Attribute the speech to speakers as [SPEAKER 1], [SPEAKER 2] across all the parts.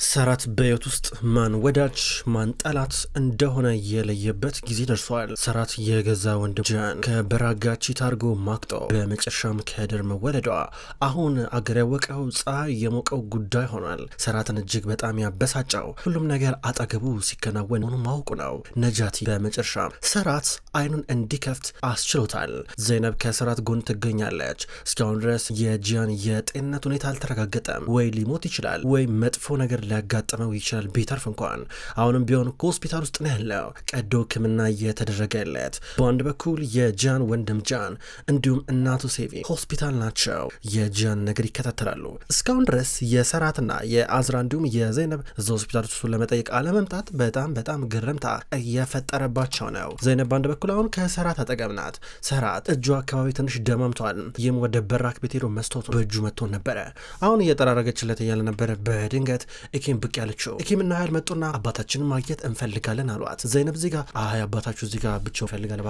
[SPEAKER 1] ሰራት በህይወት ውስጥ ማን ወዳጅ ማን ጠላት እንደሆነ የለየበት ጊዜ ደርሷል። ሰራት የገዛ ወንድም ጃን ከበራጋቺ ታርጎ ማቅጦ በመጨረሻም ከድር መወለዷ አሁን አገር ያወቀው ፀሐይ የሞቀው ጉዳይ ሆኗል። ሰራትን እጅግ በጣም ያበሳጨው ሁሉም ነገር አጠገቡ ሲከናወን ሆኖ ማወቁ ነው። ነጃቲ በመጨረሻም ሰራት አይኑን እንዲከፍት አስችሎታል። ዘይነብ ከሰራት ጎን ትገኛለች። እስካሁን ድረስ የጂያን የጤንነት ሁኔታ አልተረጋገጠም። ወይ ሊሞት ይችላል ወይ መጥፎ ነገር ሊያጋጥመው ይችላል። ቢተርፍ እንኳን አሁንም ቢሆን ሆስፒታል ውስጥ ነው ያለው። ቀዶ ሕክምና እየተደረገለት በአንድ በኩል የጃን ወንድም ጃን እንዲሁም እናቱ ሴቪ ሆስፒታል ናቸው። የጃን ነገር ይከታተላሉ። እስካሁን ድረስ የሰራትና የአዝራ እንዲሁም የዘይነብ እዛ ሆስፒታል ውስጥ ለመጠየቅ አለመምጣት በጣም ግርምታ እየፈጠረባቸው ነው። ዘይነብ በአንድ በኩል አሁን ከሰራት አጠገብ ናት። ሰራት እጁ አካባቢ ትንሽ ደማምቷል። ይህም ወደ በራክ ቤት ሄዶ መስቶቱ በእጁ መጥቶ ነበረ። አሁን እየጠራረገችለት እያለ ነበረ። በድንገት ኤኪም ብቅ ያለችው ኤኪምና ሀይል መጡና አባታችንን ማግኘት እንፈልጋለን አሏት። ዘይነብ እዚህ ጋር አባታችሁ እዚህ ጋር ብቻው ፈልጋል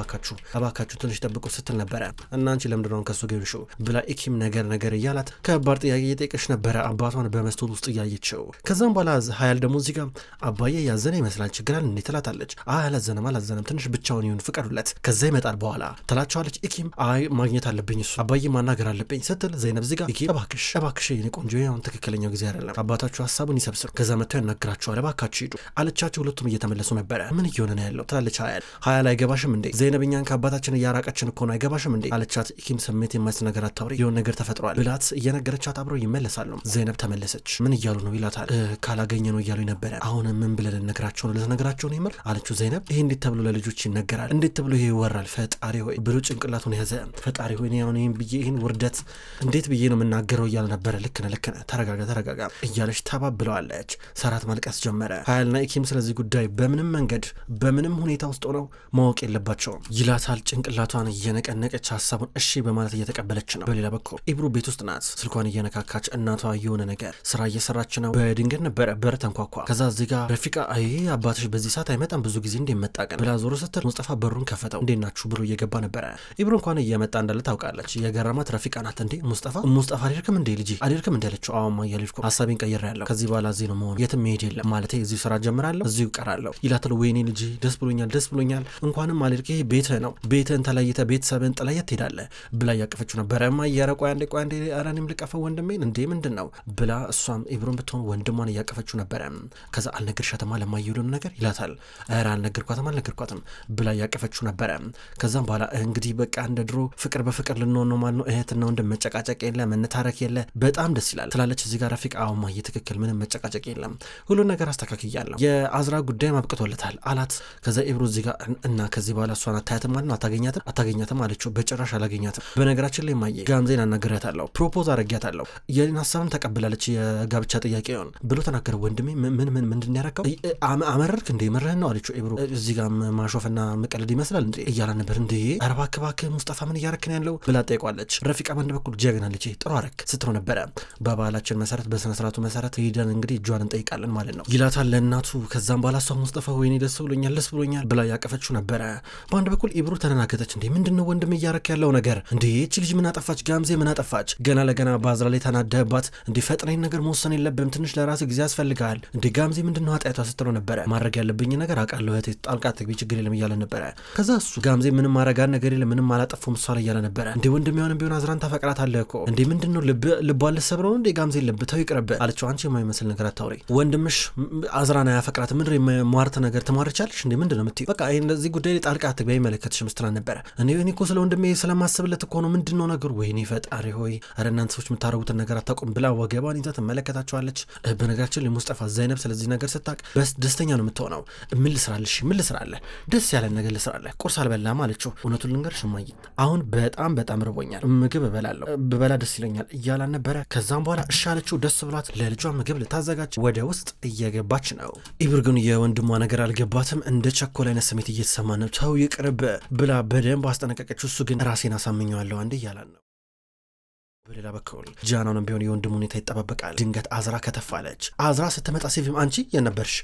[SPEAKER 1] እባካችሁ ትንሽ ጠብቁ ስትል ነበረ። እና አንቺ ለምንድነው ከሱ ገንሹ ብላ ኤኪም ነገር እያላት ከባድ ጥያቄ እየጠየቀች ነበረ፣ አባቷን በመስቶት ውስጥ እያየችው። ከዛም በኋላ ሀይል ደግሞ እዚህ ጋር አባዬ ያዘነ ይመስላል ችግራል እንዴ ትላታለች። አላዘነም ትንሽ ብቻውን ይሁን ፍቀዱለት ከዛ ይመጣል በኋላ ትላቸዋለች። ኤኪም አይ ማግኘት አለብኝ እሱ አባዬ ማናገር አለብኝ ስትል ዘይነብ እዚህ ጋር ኤኪም እባክሽ የኔ ቆንጆ አሁን ትክክለኛው ጊዜ አይደለም፣ አባታችሁ ሀሳቡን ይሰብስብ ከዛ መጥተው ያናግራቸዋል፣ እባካችሁ ሂዱ አለቻቸው። ሁለቱም እየተመለሱ ነበረ። ምን እየሆነ ነው ያለው ትላለች ሀያል አይገባሽም እንዴ ዘይነብ እኛን ከአባታችን እያራቀችን እኮ ነው አይገባሽም እንዴ አለቻት። ኢኪም ስሜት የማይስ ነገር አታውሪ የሆነ ነገር ተፈጥሯል ብላት እየነገረቻት አብረው ይመለሳሉ። ዘይነብ ተመለሰች። ምን እያሉ ነው ይላታል። ካላገኘ ነው እያሉ ነበረ። አሁን ምን ብለን ልነግራቸው ነው ልትነግራቸው ነው ይምር አለችው ዘይነብ። ይሄ እንዴት ተብሎ ለልጆች ይነገራል? እንዴት ተብሎ ይሄ ይወራል? ፈጣሪ ሆይ ብሎ ጭንቅላቱን ያዘ። ፈጣሪ ሆይ አሁን ይህን ውርደት እንዴት ብዬ ነው የምናገረው እያለ ነበረ። ልክ ነህ ተረጋጋ እያለች ተባብለዋለች። ሰራት ማልቀስ ጀመረ። ሀያልና ኢኪም ስለዚህ ጉዳይ በምንም መንገድ በምንም ሁኔታ ውስጥ ሆነው ማወቅ የለባቸውም ይላታል። ጭንቅላቷን እየነቀነቀች ሀሳቡን እሺ በማለት እየተቀበለች ነው። በሌላ በኩል ኢብሩ ቤት ውስጥ ናት። ስልኳን እየነካካች እናቷ የሆነ ነገር ስራ እየሰራች ነው። በድንገት ነበረ በር ተንኳኳ። ከዛ እዚህ ጋር ረፊቃ አይ አባትሽ በዚህ ሰዓት አይመጣም ብዙ ጊዜ እንደመጣ ቀን ብላ ዞሮ ስትል ሙስጠፋ በሩን ከፈተው። እንዴት ናችሁ ብሎ እየገባ ነበረ። ኢብሩ እንኳን እየመጣ እንዳለ ታውቃለች። የገረማት ረፊቃ ናት። እንዴ ሙስጠፋ አልሄድክም እንዴ ልጄ አልሄድክም እንዴ አለችው። አዎ እማዬ አልሄድኩም ሀሳቤን ቀይሬያለሁ ከዚህ በኋላ እዚህ ነው መሆኑ የትም መሄድ የለም ማለት እዚሁ ስራ ጀምራለሁ እዚሁ እቀራለሁ ይላታል። ወይኔ ልጅ ደስ ብሎኛል እንኳንም አልሄድክ ይሄ ቤትህ ነው ቤትህን ተለይተህ ቤተሰብን ጥለየት ትሄዳለህ ብላ እያቀፈችው ነበረ። እማዬ ኧረ ቆይ አንዴ ኧረ እኔም ልቀፈው ወንድሜን እንዴ ምንድን ነው ብላ እሷም ኢብሩን ብትሆን ወንድሟን እያቀፈችው ነበረ። ከዛ አልነገርሻትም ለማዬ ሁሉንም ነገር ይላታል። ኧረ አልነገርኳትም ብላ እያቀፈችው ነበረ። ከዛም በኋላ እንግዲህ በቃ እንደ ድሮ ፍቅር በፍቅር ልንሆን ነው ማለት ነው እህትና ወንድም መጨቃጨቅ የለ መነታረክ የለ በጣም ደስ ይላል ትላለች። እዚህ ጋር ረፊቃ አዎ እማዬ ትክክል ምንም መጨቃጨቅ የለም ሁሉን ነገር አስተካክያለሁ የአዝራ ጉዳይ ማብቅቶለታል አላት። ከዛ ኢብሩ እዚህ ጋር እና ከዚህ በኋላ እሷን አታያትም ማለት ነው አታገኛትም አለችው። በጭራሽ አላገኛትም በነገራችን ላይ ማየ ጋምዜን አናግሬያታለሁ ፕሮፖዝ አረጊያታለሁ የኔን ሀሳብም ተቀብላለች የጋብቻ ጥያቄውን ብሎ ተናገረ። ወንድሜ ምንድን ያረከው አመረርክ እንዴ ምርህን ነው አለችው። ኢብሩ እዚህ ጋር ማሾፍና መቀለድ ይመስላል እንዴ እያላ ነበር። እንዴ ኧረ እባክህ ሙስጠፋ ምን እያረክን ያለው ብላ ጠይቋለች። ረፊቃ በአንድ በኩል ጀግና ልጅ ጥሩ አረክ ስትለው ነበረ። በባህላችን መሰረት በስነስርዓቱ መሰረት ሄደን እንግዲህ እጇን እንጠይቃለን ማለት ነው ይላታል ለእናቱ። ከዛም በኋላ እሷ ሙስጠፋ ወይኔ ደስ ብሎኛል ብላ ያቀፈችው ነበረ። በአንድ በኩል ኢብሩ ተነናገተች። እንዴ ምንድነው ወንድም እያረክ ያለው ነገር እንዴ እቺ ልጅ ምን አጠፋች ጋምዜ ምን አጠፋች ገና ለገና በአዝራ ላይ ተናደህባት እንዴ ፈጥነኝ ነገር መወሰን የለብንም ትንሽ ለራስ ጊዜ ያስፈልጋል እንዴ ጋምዜ ምንድነው ኃጢአቷ ስትለው ነበረ። ማድረግ ያለብኝ ነገር አውቃለሁ እህቴ ጣልቃ ትግቢ ችግር የለም እያለ ነበረ። ከዛ እሱ ጋምዜ ምንም ማረጋን ነገር የለም ምንም አላጠፉም እሷ ላይ እያለ ነበረ። እንዴ ወንድም የሆነም ቢሆን አዝራን ታፈቅራታለህ እኮ እንዴ ምንድነው ልቧን ልትሰብረው እንዴ ጋምዜ ልብ ተው ይቅርብ አለችው። አንቺ የማይመስል ነገር አታውሪ ወንድምሽ አዝራና ያፈቅራት ምንድን የሟርት ነገር ትሟርቻለሽ እንዴ ምንድነው የምትይው በቃ እዚህ ጉዳይ ላይ ጣልቃ ትግቢ አይመለከትሽም ስትላት ነበረ። እኔ እኮ ስለ ወንድሜ ስለማስብለት እኮ ነው ምንድነው ነገሩ ወይኔ ፈጣሪ ሆይ ኧረ እናንተ ሰዎች የምታረጉትን ነገር አታውቁም ብላ ወገቧን ይዛ ትመለከታቸዋለች። በነገራችን ላይ ሙስጠፋ ዘይነብ ስለዚህ ነገር ስታቅ በስ ደስተኛ ነው የምትሆነው። ምን ልስራለህ ደስ ያለን ነገር ልስራለህ ቁርስ አልበላም አለችው። እውነቱን ልንገርሽ እማዬ አሁን በጣም ርቦኛል ምግብ እበላለሁ ብበላ ደስ ይለኛል እያላን ነበረ። ከዛም በኋላ እሺ አለችው። ደስ ብሏት ለልጇ ምግብ ልታዘጋጅ ወደ ውስጥ እየገባች ነው። ኢብሩ ግን የወንድሟ ነገር አልገባትም። እንደ ቸኮል አይነት ስሜት እየተሰማ ነው። ተው ይቅርብ ብላ በደንብ አስጠነቀቀችው። እሱ ግን ራሴን አሳምኘዋለሁ አንዴ እያላን ነው። በሌላ በኩል ጃናውንም ቢሆን የወንድሙ ሁኔታ ይጠባበቃል። ድንገት አዝራ ከተፋለች። አዝራ ስትመጣ ሴቪም አንቺ የነበርሽ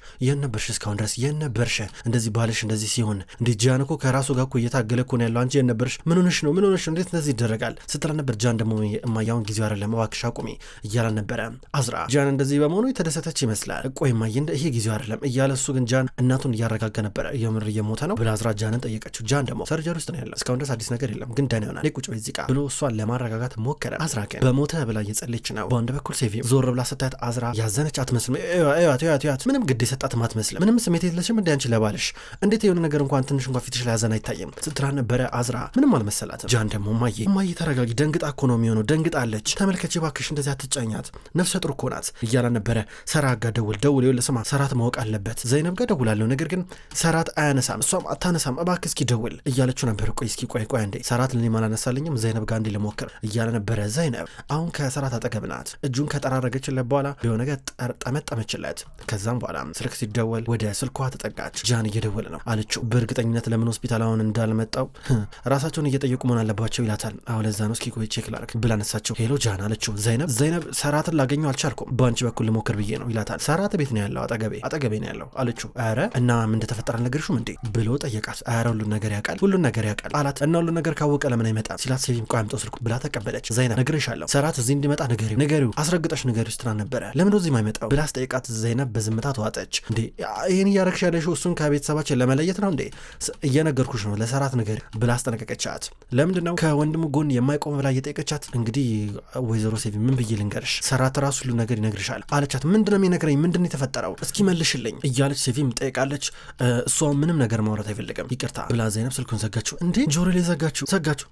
[SPEAKER 1] እስካሁን ድረስ የነበርሽ እንደዚህ ባልሽ እንደዚህ ሲሆን እንዴ ጃን እኮ ከራሱ ጋር እኮ እየታገለ እኮ ነው ያለው። አንቺ የነበርሽ ምን ሆነሽ ነው እንዴት እንደዚህ ይደረጋል ስትላ ነበር። ጃን ደግሞ እማያውን ጊዜው አይደለም እባክሽ አቁሚ እያለ ነበረ። አዝራ ጃን እንደዚህ በመሆኑ የተደሰተች ይመስላል። ቆይ እማዬ ይሄ ጊዜው አይደለም እያለ እሱ ግን ጃን እናቱን እያረጋጋ ነበረ። የምር እየሞተ ነው ብላ አዝራ ጃንን ጠየቀችው። ጃን ደግሞ ሰርጀሪ ውስጥ ነው ያለው እስካሁን ድረስ አዲስ ነገር የለም ግን ደህና ይሆናል ቁጭ በይ እዚህ ጋር ብሎ እሷን ለማረጋጋት ሞከረ። አዝራ ግን በሞተ ብላ እየጸለች ነው። በአንድ በኩል ሴቪም ዞር ብላ ስታያት አዝራ ያዘነች አትመስልም። እያት ምንም ግድ የሰጣትም አትመስልም። ምንም ስሜት የለሽም እንደ አንቺ ለባልሽ እንዴት የሆነ ነገር እንኳን ትንሽ እንኳን ፊትሽ ላይ ያዘን አይታይም ስትራ ነበረ። አዝራ ምንም አልመሰላትም። ጃን ደግሞ እማዬ ተረጋጊ፣ ደንግጣ እኮ ነው የሚሆነው ደንግጣለች፣ ተመልከች እባክሽ እንደዚህ አትጫኛት ነፍሰ ጡር እኮ ናት እያላ ነበረ። ሰራት ጋር ደውል ይኸውልህ ስማ ሰራት ማወቅ አለበት። ዘይነብ ጋር ደውላለሁ ነገር ግን ሰራት አያነሳም እሷም አታነሳም እባክህ እስኪ ደውል እያለችው ነበር። ቆይ እስኪ ቆይ እንዴ ሰራት ለኔ ማላነሳልኝም ዘይነብ ጋር እንዴ ልሞክር እያለ ነበረ። ዘይነብ አሁን ከሰራት አጠገብ ናት። እጁን ከጠራረገችለት በኋላ የሆነ ነገር ጠመጠመችለት። ከዛም በኋላ ስልክ ሲደወል ወደ ስልኳ ተጠጋች። ጃን እየደወለ ነው አለችው። በእርግጠኝነት ለምን ሆስፒታል አሁን እንዳልመጣው ራሳቸውን እየጠየቁ መሆን አለባቸው ይላታል። አሁን ለዛ ነው እስኪ ቆይ ቼክ ላድርግ ብላ ነሳቸው። ሄሎ ጃን አለችው። ዘይነብ ሰራትን ላገኘው አልቻልኩም በአንቺ በኩል ልሞክር ብዬ ነው ይላታል። ሰራት ቤት ነው ያለው አጠገቤ ነው ያለው አለችው። ኧረ እና ምን እንደተፈጠረ አልነገርሽውም እንዴ ብሎ ጠየቃት። ኧረ ሁሉን ነገር ያውቃል አላት። እና ሁሉን ነገር ካወቀ ለምን አይመጣም ሲላት ሴቪም ቆይ አምጣው ስልኩ ብላ ተቀበለች። ዘይነብ ነግሬሻለሁ ሰራት እዚህ እንዲመጣ ንገሪው አስረግጠሽ ንገሪው ስትላ ነበረ። ለምን እዚህ የማይመጣው ብላ አስጠይቃት። ዘይነብ በዝምታ ተዋጠች። እንዴ ይሄን እያረግሽ ያለሽው እሱን ከቤተሰባችን ለመለየት ነው እንዴ እየነገርኩሽ ነው ለሰራት ንገሪው ብላ አስጠነቀቀቻት። ለምንድነው ከወንድሙ ጎን የማይቆም ብላ እየጠየቀቻት። እንግዲህ ወይዘሮ ሴቪም ምን ብዬ ልንገርሽ ሰራት ራሱ ሁሉ ነገር ይነግርሻል አለቻት። ምንድነው የሚነግረኝ ምንድነው የተፈጠረው እስኪ መልሽልኝ እያለች ሴቪም ጠይቃለች። እሷ ምንም ነገር ማውራት አይፈልግም ይቅርታ ብላ ዘይነብ ስልኩን ዘጋችው። እንዴ ጆሮ ላይ ዘጋችው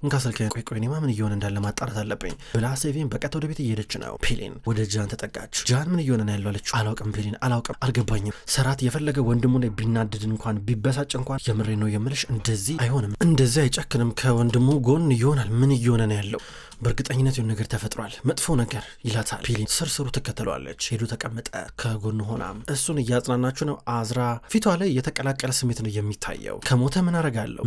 [SPEAKER 1] እንካ ስልክ ቆይ እኔማ ምን እየሆነ እንዳለ ማጣራት አለብኝ ብላ ሴቪም በቀጥታ ወደ ቤት እየሄደች ነው። ፔሊን ወደ ጃን ተጠጋች። ጃን ምን እየሆነ ነው ያለው አለችው። አላውቅም ፔሊን አላውቅም አልገባኝም። ሰራት የፈለገ ወንድሙ ላይ ቢናደድ እንኳን ቢበሳጭ እንኳን የምሬ ነው የምልሽ እንደዚህ አይሆንም እንደዚህ አይጨክንም ከወንድሙ ጎን ይሆናል። ምን እየሆነ ነው ያለው በእርግጠኝነት የሆነ ነገር ተፈጥሯል መጥፎ ነገር ይላታል። ፔሊን ስርስሩ ትከተለዋለች። ሄዱ ተቀመጠ። ከጎን ሆና እሱን እያጽናናችሁ ነው። አዝራ ፊቷ ላይ የተቀላቀለ ስሜት ነው የሚታየው። ከሞተ ምን አረጋለሁ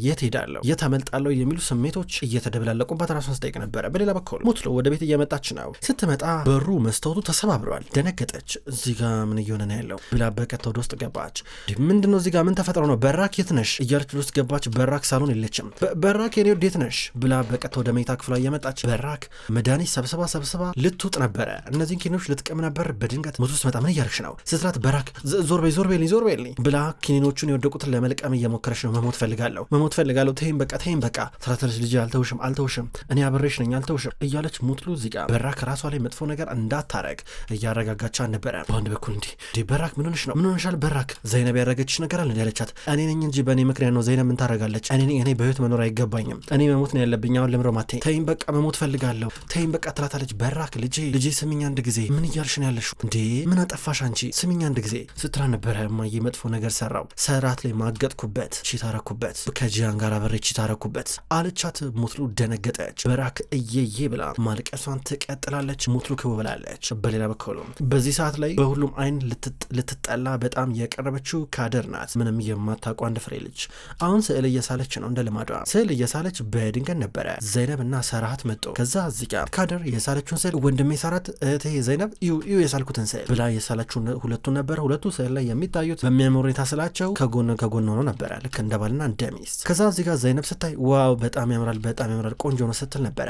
[SPEAKER 1] የት ሄዳለሁ የት አመልጣለሁ የሚሉ ስሜቶች እየተደበላለቁባት ራሷን ስጠይቅ ነበረ። በሌላ በኩል ሙትሎ ወደ ቤት እየመጣች ነው። ስትመጣ በሩ መስታወቱ ተሰባብሯል። ደነገጠች። እዚህ ጋር ምን እየሆነ ነው ያለው ብላ በቀጥታ ወደ ውስጥ ገባች። ምንድነው እዚህ ጋር ምን ተፈጥሮ ነው በራክ የት ነሽ እያለች ወደ ውስጥ ገባች። በራክ ሳሎን የለችም። በራክ የኔ ወዴት ነሽ ብላ በቀጥታ ወደ መኝታ ክፍሏ እየመጣች በራክ መድኃኒት ሰብስባ ልትውጥ ነበረ። እነዚህን ኪኒኖች ልትቀም ነበር። በድንገት ሞት ውስጥ መጣ። ምን እያደረግሽ ነው ስትላት በራክ ዞር በይልኝ ብላ ኪኒኖቹን የወደቁትን ለመልቀም እየሞከረች ነው። መሞት ፈልጋለሁ ተይም በቃ ትራተለች። ልጅ አልተውሽም እኔ አብሬሽ ነኝ አልተውሽም እያለች ሙትሉ እዚጋ በራክ ራሷ ላይ መጥፎ ነገር እንዳታረግ እያረጋጋቻ ነበረ። በአንድ በኩል እንዲህ በራክ ምን ሆነሻል በራክ ዘይነብ ያደረገችሽ ነገር አለ ያለቻት። እኔ ነኝ እንጂ በእኔ ምክንያት ነው ዘይነብ ምን ታረጋለች እኔ በህይወት መኖር አይገባኝም እኔ መሞት ነው ያለብኝ አሁን ለምሮማቴ ተይም በቃ መሞት ፈልጋለሁ ተይም በቃ ትላታለች። በራክ ልጄ ስሚኝ አንድ ጊዜ ምን እያልሽ ነው ያለሽው እንዴ ምን አጠፋሽ አንቺ ስሚኝ አንድ ጊዜ ስትራ ነበረ። እማዬ መጥፎ ነገር ሰራው ሰራት ላይ ማገጥኩበት ቺታረኩበት ከጂያን ጋር አብሬ ቺታረኩበት አለቻት። ሙትሉ ደነገጠች። በራክ እየዬ ብላ ማልቀሷን ትቀጥላለች። ሙትሉ ክው ብላለች። በሌላ በኩል በዚህ ሰዓት ላይ በሁሉም አይን ልትጠላ በጣም የቀረበችው ካደር ናት። ምንም የማታውቀው አንድ ፍሬ ልጅ አሁን ስዕል እየሳለች ነው። እንደ ልማዷ ስዕል እየሳለች በድንገት ነበረ ዘይነብ እና ሰራት መጡ። ከዛ እዚህ ጋር ካደር የሳለችውን ስዕል ወንድሜ ሰራት እህቴ ዘይነብ እዩ የሳልኩትን ስዕል ብላ የሳለችውን ሁለቱን ነበረ። ሁለቱ ስዕል ላይ የሚታዩት በሚያምር ሁኔታ ስላቸው ከጎን ሆኖ ነበረ ልክ እንደ ባልና እንደ ሚስት። ከዛ እዚህ ጋር ዘይነብ ስታይ ዋው በጣም ያምራል ቆንጆ ነው ስትል ነበረ።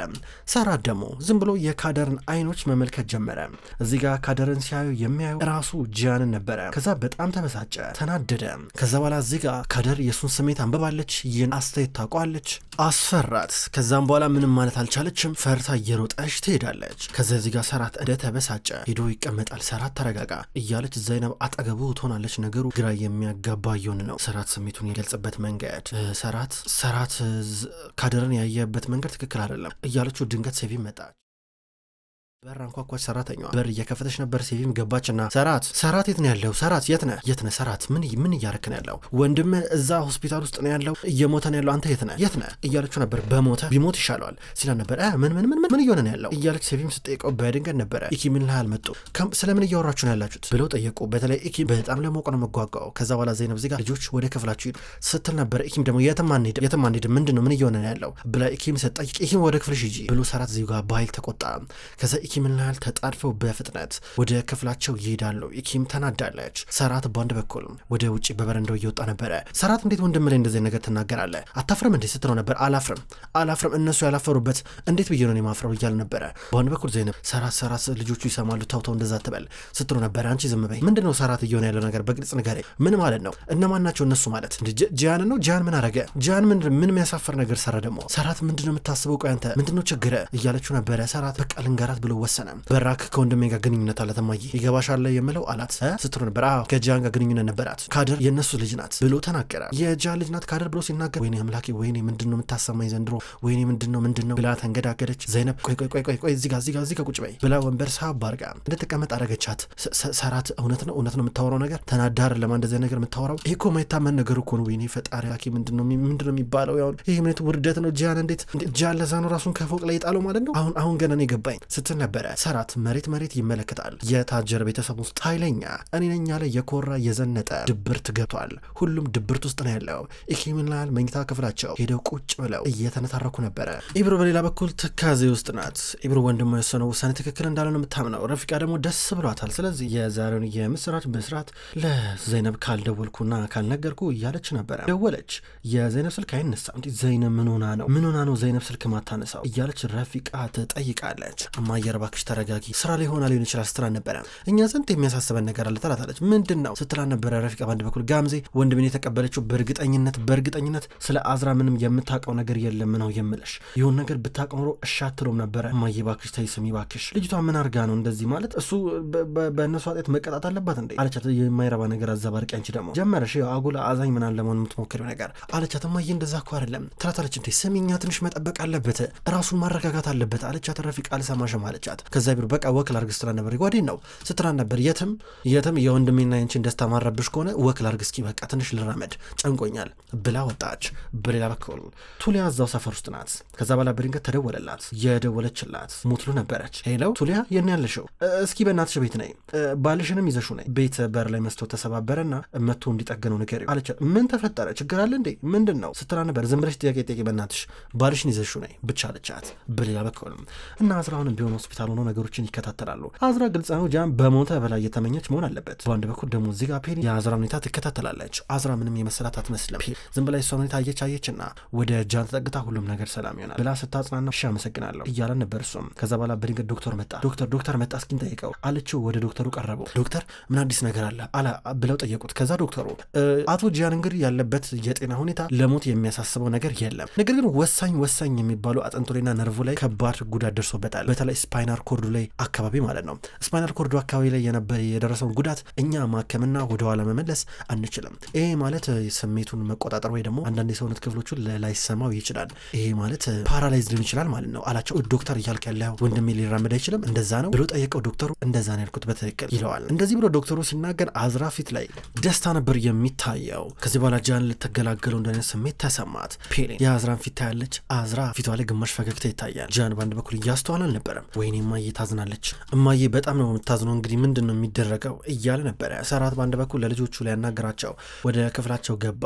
[SPEAKER 1] ሰራት ደግሞ ዝም ብሎ የካደርን አይኖች መመልከት ጀመረ። እዚህ ጋር ካደርን ሲያዩ የሚያዩ ራሱ ጂያንን ነበረ። ከዛ በጣም ተበሳጨ፣ ተናደደ። ከዛ በኋላ እዚህ ጋር ካደር የሱን ስሜት አንብባለች። ይህን አስተያየት ታውቋለች። አስፈራት። ከዛም በኋላ ምንም ማለት አልቻለችም። ፈርታ እየሮጠች ትሄዳለች። ከዛ እዚህ ጋር ሰራት ተበሳጨ፣ ሄዶ ይቀመጣል። ሰራት ተረጋጋ እያለች ዘይነብ አጠገቡ ትሆናለች። ነገሩ ግራ የሚያጋባ እየሆነ ነው። ሰራት ስሜቱን የገልጽበት መንገድ ሰራት ካደርን ያየበት መንገድ ትክክል አይደለም እያለችው ድንገት ሴቪ መጣች። በር አንኳኳች። ሰራተኛዋ በር እየከፈተች ነበር። ሴቪም ገባችና ሰራት የት ነው ያለው? ሰራት የት ነህ? ሰራት ምን እያረክ ነው ያለው? ወንድም እዛ ሆስፒታል ውስጥ ነው ያለው፣ እየሞተ ነው ያለው። አንተ የት ነህ እያለችው ነበር። ቢሞት ይሻለዋል ሲላ ነበር። ምን እየሆነ ነው ያለው እያለች ሴቪም ስትጠይቀው በድንገት ነበረ ኢኪ ምን ላይ አልመጡ ስለምን እያወራችሁ ነው ያላችሁት ብለው ጠየቁ። በተለይ ኢኪ በጣም ለሞቅ ነው መጓጓው። ከዛ በኋላ ዘይነብ ዚጋ ልጆች ወደ ክፍላችሁ ሂዱ ስትል ነበር። ኢኪም ደግሞ የትም አንሄድም ምንድን ነው ምን እየሆነ ነው ያለው ብላ ኢኪም ሰጠይቅ። ኢኪም ወደ ክፍልሽ ሂጂ ብሎ ሰራት ዚጋ በኃይል ተቆጣ። ከዛ ኢኪም ላይ ተጣድፈው በፍጥነት ወደ ክፍላቸው ይሄዳሉ። ኢኪም ተናዳለች። ሰራት በአንድ በኩል ወደ ውጭ በበረንዳው እየወጣ ነበረ። ሰራት እንዴት ወንድም ላይ እንደዚህ ነገር ትናገራለህ? አታፍርም እንዴ ስትለው ነበር። አላፍርም እነሱ ያላፈሩበት እንዴት ብዬ ነው የማፍረው እያለ ነበረ። በአንድ በኩል ዘይነብ ሰራት ልጆቹ ይሰማሉ ተውተው እንደዛ ትበል ስትለው ነበር። አንቺ ዝም በይ ምንድነው ሰራት እየሆነ ያለው ነገር በግልጽ ንገረኝ። ምን ማለት ነው? እነማን ናቸው እነሱ ማለት? ጂያን ነው? ጂያን ምን አረገ? ጂያን ምን የሚያሳፈር ነገር ሰራ ደግሞ? ሰራት ምንድነው የምታስበው? ቆይ አንተ ምንድነው ችግረ እያለችው ነበረ። ሰራት በቃ ልንገራት ብሎ ወሰነ። በራክ ከወንድሜ ጋር ግንኙነት አላት እማዬ ይገባሻል የምለው አላት ስትለው ነበር። ከጂያን ጋር ግንኙነት ነበራት። ካድር የእነሱ ልጅ ናት ብሎ ተናገረ። የጂያን ልጅ ናት ካድር ብሎ ሲናገር ወይኔ አምላኬ ወይኔ ምንድነው የምታሰማኝ ዘንድሮ ወይኔ ምንድነው ብላ ተንገዳገደች። ዘይነብ ቆይ እዚህ ጋር ቁጭ በይ ብላ ወንበር ሳብ አድርጋ እንድትቀመጥ አደረገቻት። ሰራት እውነት ነው የምታወራው ነገር ተናዳር ለማን እንደዚህ ነገር የምታወራው ይሄ እኮ የማይታመን ነገር እኮ ነው። ወይኔ ፈጣሪ አኪ ምንድነው የሚባለው? ያው ይሄ ምን ውርደት ነው? ጂያን እንዴት ጂያን ለዛ ነው ራሱን ከፎቅ ላይ ጣለው ማለት ነው? አሁን ገና ነው የገባኝ ስትል ነበረ። ሰራት መሬት ይመለከታል። የታጀር ቤተሰብ ውስጥ ኃይለኛ እኔ ነኝ ያለ የኮራ የዘነጠ ድብርት ገብቷል። ሁሉም ድብርት ውስጥ ነው ያለው። ኢኪሚናል መኝታ ክፍላቸው ሄደው ቁጭ ብለው እየተነታረኩ ነበረ። ኢብሩ በሌላ በኩል ትካዜ ውስጥ ናት። ኢብሩ ወንድሟ የወሰነው ውሳኔ ትክክል እንዳልሆነ የምታምነው፣ ረፊቃ ደግሞ ደስ ብሏታል። ስለዚህ የዛሬውን የምስራች በስርዓት ለዘይነብ ካልደወልኩና ካልነገርኩ እያለች ነበረ። ደወለች። የዘይነብ ስልክ አይነሳም። ዘይነብ ምን ሆና ነው ዘይነብ ስልክ ማታነሳው እያለች ረፊቃ ትጠይቃለች። እማዬ እባክሽ ተረጋጊ፣ ስራ ላይ ሆና ሊሆን ይችላል ስትላን ነበረ። እኛ ዘንድ የሚያሳስበን ነገር አለ ትላታለች። ምንድን ነው ስትላን ነበረ። ረፊቃ በአንድ በኩል ጋምዜ ወንድምን የተቀበለችው በእርግጠኝነት ስለ አዝራ ምንም የምታውቀው ነገር የለም ነው የምልሽ። ይሁን ነገር ብታውቅ ኖሮ እሺ አትለውም ነበረ። እማዬ እባክሽ ተይ ስሚ እባክሽ፣ ልጅቷ ምን አርጋ ነው እንደዚህ ማለት እሱ በእነሱ አጤት መቀጣት አለባት እንዴ አለቻት። የማይረባ ነገር አዘባርቂ አንቺ ደግሞ ጀመረሽ አጉል አዛኝ ምናምን ለመሆን የምትሞክሪው ነገር አለቻት። እማዬ እንደዛ እኮ አይደለም ትላታለች። እንዴ ስሚኛ ትንሽ መጠበቅ አለበት ራሱን ማረጋጋት አለበት አለቻት። ረፊቃ አልሰማሽም አለቻት። ከዛ ቢሩ በቃ ወክል አርግ ስትላን ነበር። ጓዴን ነው ስትላን ነበር። የትም የወንድሜና ያንቺን ደስታ ማረብሽ ከሆነ ወክል አርግ እስኪ በቃ ትንሽ ልራመድ ጨንቆኛል ብላ ወጣች። በሌላ በኩል ቱሊያ እዛው ሰፈር ውስጥ ናት። ከዛ በኋላ በድንገት ተደወለላት። የደወለችላት ሙትሉ ነበረች። ሄለው ቱሊያ የት ነው ያለሽው? እስኪ በእናትሽ ቤት ነይ፣ ባልሽንም ይዘሹ ነይ። ቤት በር ላይ መስቶ ተሰባበረና መጥቶ እንዲጠገነው ንገሪው አለቻት። ምን ተፈጠረ ችግር አለ እንዴ ምንድን ነው ስትላ ነበር። ዝም ብለሽ ጥያቄ በእናትሽ ባልሽን ይዘሹ ነይ ብቻ አለቻት። በሌላ በኩል እና አዝራውንም ቢሆን ሆስፒታል ሆኖ ነገሮችን ይከታተላሉ። አዝራ ግልጽ ነው ጃን በሞተ በላይ የተመኘች መሆን አለበት። በአንድ በኩል ደግሞ እዚህ ጋር ፔሪ የአዝራ ሁኔታ ትከታተላለች። አዝራ ምንም የመሰላት አትመስልም። ዝም ብላ የሷ ሁኔታ አየችና ወደ ጃን ተጠግታ ሁሉም ነገር ሰላም ይሆናል ብላ ስታጽናና እሺ አመሰግናለሁ እያለን ነበር እሱም። ከዛ በኋላ በድንገት ዶክተር መጣ እስኪን ጠይቀው አለችው። ወደ ዶክተሩ ቀረበው። ዶክተር ምን አዲስ ነገር አለ ብለው ጠየቁት። ከዛ ዶክተሩ አቶ ጂያን እንግዲህ ያለበት የጤና ሁኔታ ለሞት የሚያሳስበው ነገር የለም፣ ነገር ግን ወሳኝ የሚባሉ አጥንቱ ላይና ነርቭ ላይ ከባድ ጉዳት ደርሶበታል። በተለይ ስፓይናል ኮርዱ ላይ አካባቢ ማለት ነው። ስፓይናል ኮርዱ አካባቢ ላይ የደረሰውን ጉዳት እኛ ማከምና ወደኋላ መመለስ አንችልም። ይሄ ማለት ስሜቱን መቆጣጠር ወይ ደግሞ አንዳንድ የሰውነት ክፍሎቹን ላይሰማው ይችላል። ይሄ ማለት ፓራላይዝ ሊሆን ይችላል ማለት ነው አላቸው። ዶክተር እያልክ ያለው ወንድሜ ሊራመድ አይችልም እንደዛ ነው ብሎ ጠየቀው። ዶክተሩ እንደዛ ነው ያልኩት በትክክል ይለዋል። እንደዚህ ብሎ ዶክተሩ ሲናገር አዝራ ፊት ላይ ደስታ ነበር የሚታየው። ከዚህ በኋላ ጃን ልትገላገለው እንደሆነ ስሜት ተሰማት። ፔሌን የአዝራን ፊት ታያለች። አዝራ ፊቷ ላይ ግማሽ ፈገግታ ይታያል። ጃን በአንድ በኩል እያስተዋል አልነበረም። ወይኔ እማዬ ታዝናለች፣ እማዬ በጣም ነው የምታዝነው፣ እንግዲህ ምንድን ነው የሚደረገው እያለ ነበረ። ሰራት በአንድ በኩል ለልጆቹ ላይ ያናገራቸው ወደ ክፍላቸው ገባ።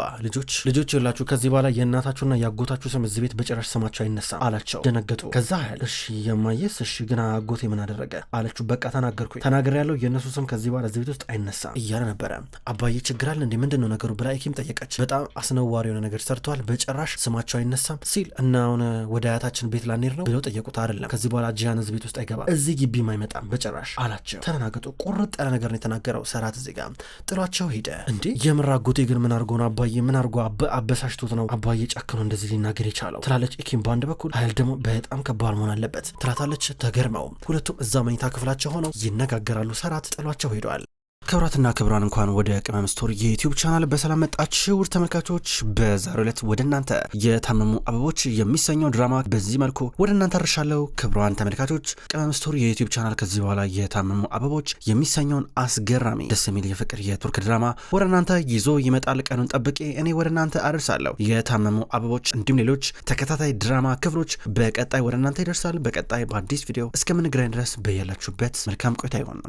[SPEAKER 1] ልጆች ይላችሁ ከዚህ በኋላ የእናታችሁና ያጎታችሁ ስም እዚህ ቤት በጭራሽ ስማቸው አይነሳም አላቸው። ደነገጡ። ከዛ ያህል እሺ የማየስ እሺ ግን አጎቴ ምን አደረገ አለችው። በቃ ተናገር ያለው የእነሱ ስም ከዚህ በኋላ እዚህ ቤት ውስጥ አይነሳም እያለ ነበረ። አባዬ ችግር አለ እንዴ ምንድን ነው ነገሩ ብላ ኢኪም ጠየቀች። በጣም አስነዋሪ የሆነ ነገር ሰርተዋል፣ በጭራሽ ስማቸው አይነሳም ሲል እና አሁን ወደ አያታችን ቤት ላንሄድ ነው ብለው ጠየቁት። አይደለም ከዚህ በኋላ ጂያን እዚህ ቤት ውስጥ አይገባም፣ እዚህ ግቢም አይመጣም በጭራሽ አላቸው። ተናገጡ። ቁርጥ ያለ ነገር ነው የተናገረው። ሰራት እዚህ ጋር ጥሏቸው ሄደ። እንዴ የምር አጎቴ ግን ምን አርጎ ነው አባዬ ምን አርጎ አበሳሽቶት ነው አባዬ ጨክኖ እንደዚህ ሊናገር የቻለው ትላለች ኢኪም በአንድ በኩል። ኃይል ደግሞ በጣም ከባድ መሆን አለበት ትላታለች። ተገርመው ሁለቱም እዛ መኝታ ክፍላቸው ሆነው ይነጋገራሉ። ሰራት ጥሏቸው ሄደዋል። ክብራትና ክብራን እንኳን ወደ ቅመም ስቶሪ የዩቲዩብ ቻናል በሰላም መጣችሁ ውድ ተመልካቾች። በዛሬው ዕለት ወደ እናንተ የታመሙ አበቦች የሚሰኘው ድራማ በዚህ መልኩ ወደ እናንተ አርሻለሁ። ክብራን ተመልካቾች ቅመም ስቶሪ የዩቲዩብ ቻናል ከዚህ በኋላ የታመሙ አበቦች የሚሰኘውን አስገራሚ ደስ የሚል የፍቅር የቱርክ ድራማ ወደ እናንተ ይዞ ይመጣል። ቀኑን ጠብቄ እኔ ወደ እናንተ አደርሳለሁ። የታመሙ አበቦች እንዲሁም ሌሎች ተከታታይ ድራማ ክፍሎች በቀጣይ ወደ እናንተ ይደርሳል። በቀጣይ በአዲስ ቪዲዮ እስከምንገናኝ ድረስ በያላችሁበት መልካም ቆይታ ይሆን።